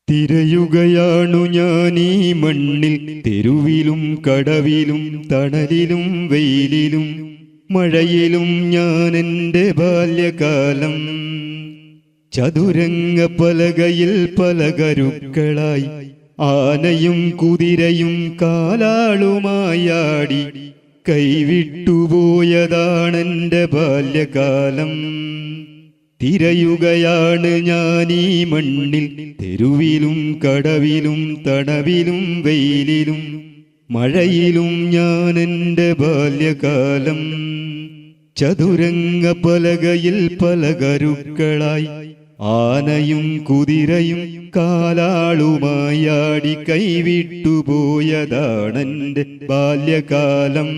തിരയുകയാണു ഞാനീ മണ്ണിൽ, തെരുവിലും കടവിലും തണലിലും വെയിലിലും മഴയിലും ഞാൻ എൻ്റെ ബാല്യകാലം. ചതുരംഗ പലകയിൽ പല കരുക്കളായി ആനയും കുതിരയും കാലാളുമായാടി കൈവിട്ടുപോയതാണെൻ്റെ ബാല്യകാലം. തിരയുകയാണ് ഞാനീ മണ്ണിൽ, തെരുവിലും കടവിലും തണവിലും വെയിലിലും മഴയിലും ഞാൻ എൻ്റെ ബാല്യകാലം. ചതുരംഗ പലകയിൽ പല കരുക്കളായി ആനയും കുതിരയും കാലാളുമായാടി കൈവിട്ടുപോയതാണെൻ്റെ ബാല്യകാലം.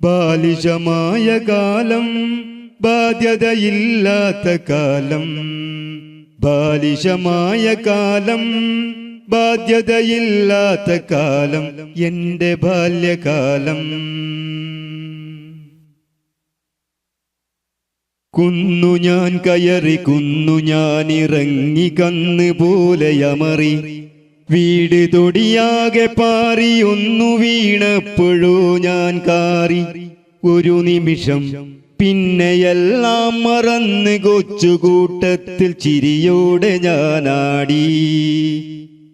ബാലിശമായ കാലം, ബാധ്യതയില്ലാത്ത കാലം. ബാലിശമായ കാലം, ബാധ്യതയില്ലാത്ത കാലം എൻ്റെ ബാല്യകാലം. കുന്നു ഞാൻ കയറി, കുന്നു ഞാൻ ഇറങ്ങി, കന്ന് പോലെയമറി വീട് തൊടിയാകെ പാറി. ഒന്നു വീണപ്പോഴോ ഞാൻ കാറി, ഒരു നിമിഷം പിന്നെയെല്ലാം മറന്ന് കൊച്ചുകൂട്ടത്തിൽ ചിരിയോടെ ഞാനാടി.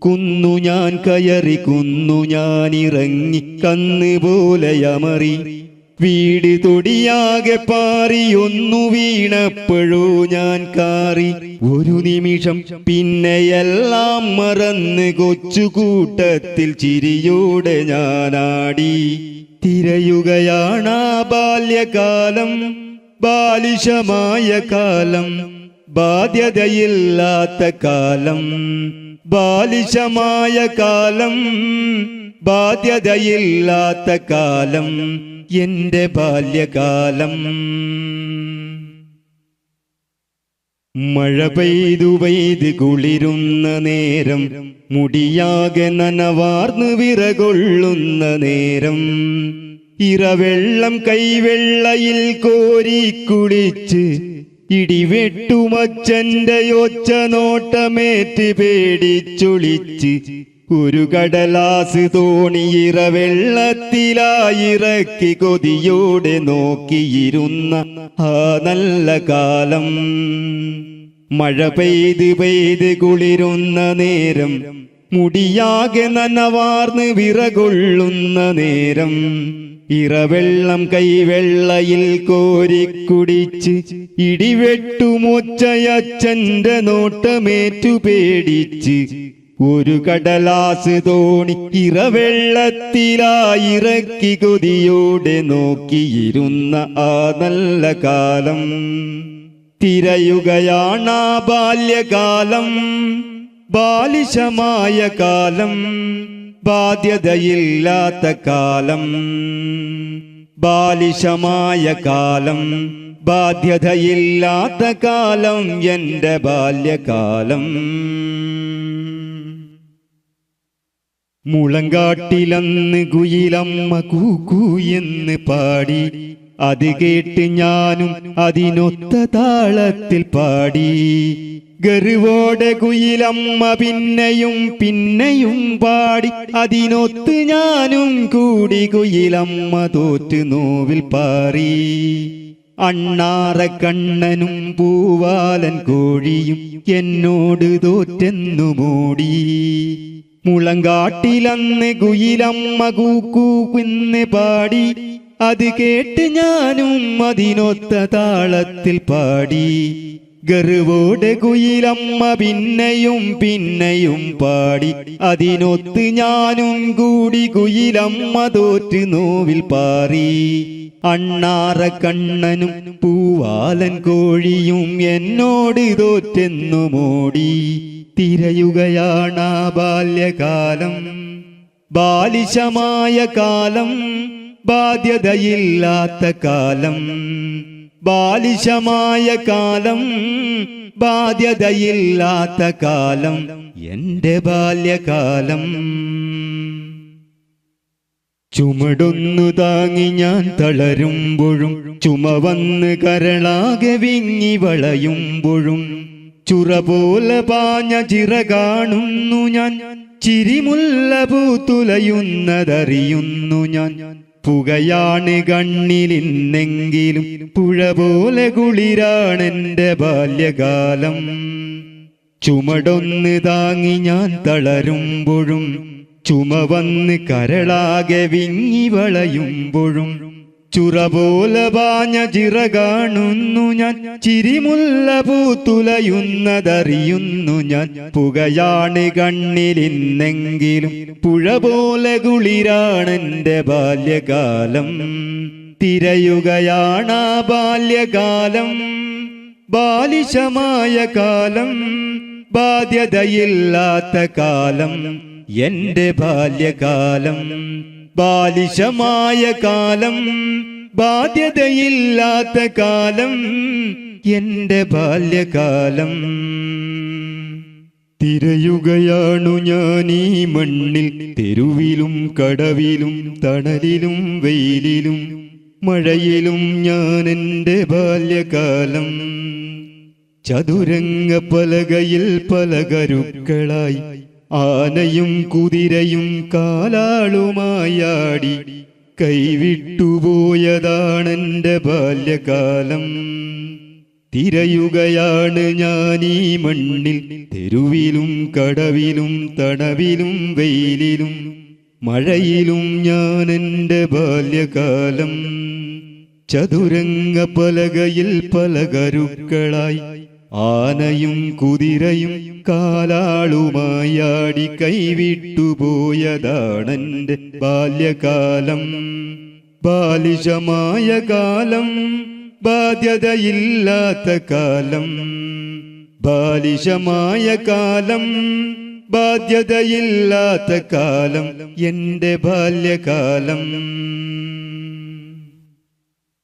കുന്നു ഞാൻ കയറി, കുന്നു ഞാൻ ഇറങ്ങി, കന്ന് പോലെയമറി വീട് തൊടിയാകെ പാറി. ഒന്നു വീണപ്പോഴോ ഞാൻ കാറി, ഒരു നിമിഷം പിന്നെയെല്ലാം മറന്ന് കൊച്ചുകൂട്ടത്തിൽ ചിരിയോടെ ഞാനാടി. തിരയുകയാണാ ബാല്യകാലം, ബാലിശമായ കാലം, ബാധ്യതയില്ലാത്ത കാലം. ബാലിശമായ കാലം, ബാധ്യതയില്ലാത്ത കാലം എൻ്റെ ബാല്യകാലം. മഴ പെയ്തു പെയ്ത് കുളിരുന്ന നേരം, മുടിയാകെ നനവാർന്നു വിറകൊള്ളുന്ന നേരം, ഇറവെള്ളം കൈവെള്ളയിൽ കോരി കുളിച്ച് ഇടിവെട്ടുമച്ചൻ്റെ ഒച്ച നോട്ടമേറ്റ് പേടിച്ചൊളിച്ച് ഒരു കടലാസ് തോണിയിറ വെള്ളത്തിലായിറക്കി കൊതിയോടെ നോക്കിയിരുന്ന ആ നല്ല കാലം. മഴ പെയ്ത് പെയ്ത് കുളിരുന്ന നേരം, മുടിയാകെ നനവാർന്ന് വിറകൊള്ളുന്ന നേരം, ഇറവെള്ളം കൈവെള്ളയിൽ കോരിക്കുടിച്ച് ഇടിവെട്ടുമൊച്ചയച്ചൻ്റെ നോട്ടമേറ്റു പേടിച്ച് ഒരു കടലാസ് തോണി ഇറവെള്ളത്തിലായിറക്കി കൊതിയോടെ നോക്കിയിരുന്ന ആ നല്ല കാലം. തിരയുകയാണാ ബാല്യകാലം, ബാലിശമായ കാലം, ബാധ്യതയില്ലാത്ത കാലം. ബാലിശമായ കാലം, ബാധ്യതയില്ലാത്ത കാലം എൻ്റെ ബാല്യകാലം. മുളങ്കാട്ടിലന്ന് കുയിലമ്മ കൂക്കൂ എന്ന് പാടി, അത് കേട്ട് ഞാനും അതിനൊത്ത താളത്തിൽ പാടി. ഗർവോടെ കുയിലമ്മ പിന്നെയും പിന്നെയും പാടി, അതിനൊത്ത് ഞാനും കൂടി കുയിലമ്മ തോറ്റ് നോവിൽ പാറി. അണ്ണാറ കണ്ണനും പൂവാലൻ കോഴിയും എന്നോട് തോറ്റെന്നു മൂടി. മുളങ്കാട്ടിലന്ന് കുയിലമ്മ കൂക്കൂ എന്ന് പാടി, അത് കേട്ട് ഞാനും അതിനൊത്ത താളത്തിൽ പാടി. ഗർവോടെ കുയിലമ്മ പിന്നെയും പിന്നെയും പാടി, അതിനൊത്ത് ഞാനും കൂടി കുയിലമ്മ തോറ്റ് നോവിൽ പാറി. അണ്ണാറ കണ്ണനും പൂവാലൻ കോഴിയും എന്നോട് തോറ്റെന്നു മൂടി. തിരയുകയാണാ ബാല്യകാലം, ബാലിശമായ കാലം, ബാധ്യതയില്ലാത്ത കാലം. ബാലിശമായ കാലം, ബാധ്യതയില്ലാത്ത കാലം എൻ്റെ ബാല്യകാലം. ചുമടൊന്നു താങ്ങി ഞാൻ തളരുമ്പോഴും, ചുമ വന്ന് കരളാകെ വിങ്ങി വളയുമ്പോഴും, ചുറ പോലെ പാഞ്ഞ ചിറ കാണുന്നു ഞാൻ, ചിരിമുല്ല പൂത്തുലയുന്നതറിയുന്നു ഞാൻ. പുകയാണ് കണ്ണിലിന്നെങ്കിലും പുഴ പോലെ കുളിരാണെന്റെ ബാല്യകാലം. ചുമടൊന്ന് താങ്ങി ഞാൻ തളരുമ്പോഴും, ചുമ വന്ന് കരളാകെ വിങ്ങി വളയുമ്പോഴും, ചുറ പോലെ പാഞ്ഞ ചിറ കാണുന്നു ഞാൻ, ചിരിമുല്ല പൂത്തുലയുന്നതറിയുന്നു ഞാൻ. പുകയാണ് കണ്ണിലിന്നെങ്കിലും പുഴ പോലെ കുളിരാണെന്റെ ബാല്യകാലം. തിരയുകയാണ് ആ ബാല്യകാലം, ബാലിശമായ കാലം, ബാധ്യതയില്ലാത്ത കാലം എന്റെ ബാല്യകാലം. ബാലിശമായ കാലം, ബാധ്യതയില്ലാത്ത കാലം എന്റെ ബാല്യകാലം. തിരയുകയാണു ഞാൻ ഈ മണ്ണിൽ, തെരുവിലും കടവിലും തണലിലും വെയിലിലും മഴയിലും ഞാൻ എന്റെ ബാല്യകാലം. ചതുരംഗ പലകയിൽ പല കരുക്കളായി ആനയും കുതിരയും കാലാളുമായാടി കൈവിട്ടുപോയതാണെന്റെ ബാല്യകാലം. തിരയുകയാണ് ഞാൻ ഈ മണ്ണിൽ, തെരുവിലും കടവിലും തണവിലും വെയിലിലും മഴയിലും ഞാൻ എന്റെ ബാല്യകാലം. ചതുരംഗ പലകയിൽ പല കരുക്കളായി ആനയും കുതിരയും കാലാളുമായാടി കൈവിട്ടുപോയതാണെന്റെ ബാല്യകാലം. ബാലിശമായ കാലം, ബാധ്യതയില്ലാത്ത കാലം. ബാലിശമായ കാലം, ബാധ്യതയില്ലാത്ത കാലം എന്റെ ബാല്യകാലം.